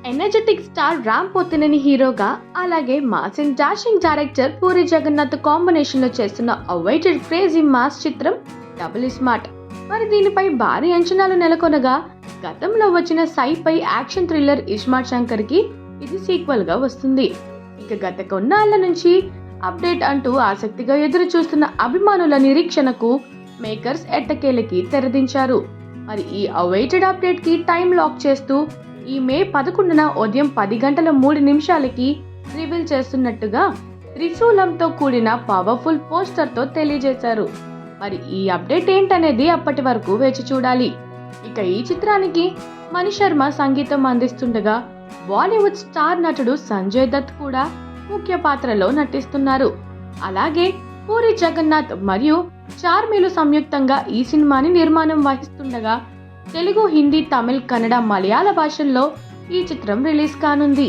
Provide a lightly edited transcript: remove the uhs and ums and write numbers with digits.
Energetic star Ram Pothineni హీరోగా, అలాగే mass and dashing director Puri Jagannath combination లో చేస్తున్న అవైటెడ్ క్రేజీ మాస్ చిత్రం డబుల్ స్మార్ట్. మరి దీనిపై భారీ అంచనాలు నెలకొనగా, గతంలో వచ్చిన sci fi action thriller ismart Shankar కి ఇది సీక్వెల్ గా వస్తుంది. ఇక గత కొన్నాళ్ల నుంచి అప్డేట్ అంటూ ఆసక్తిగా ఎదురు చూస్తున్న అభిమానుల నిరీక్షణకు మేకర్స్ ఎట్టకేలకి తెరదించారు. మరి ఈ అవైటెడ్ అప్డేట్ కి టైం లాక్ చేస్తూ ఈ మే 11న ఉదయం 10:03 రివీల్ చేస్తున్నట్టుగా త్రిశూలంతో కూడిన పవర్ఫుల్ పోస్టర్ తో తెలియజేశారు. మరి ఈ అప్డేట్ ఏంటనేది అప్పటి వరకు వేచి చూడాలి. ఇక ఈ చిత్రానికి మణి శర్మ సంగీతం అందిస్తుండగా, బాలీవుడ్ స్టార్ నటుడు సంజయ్ దత్ కూడా ముఖ్య పాత్రలో నటిస్తున్నారు. అలాగే పూరి జగన్నాథ్ మరియు చార్మిలు సంయుక్తంగా ఈ సినిమాని నిర్మాణం వహిస్తుండగా, తెలుగు, హిందీ, తమిళ్, కన్నడ, మలయాళ భాషల్లో ఈ చిత్రం రిలీజ్ కానుంది.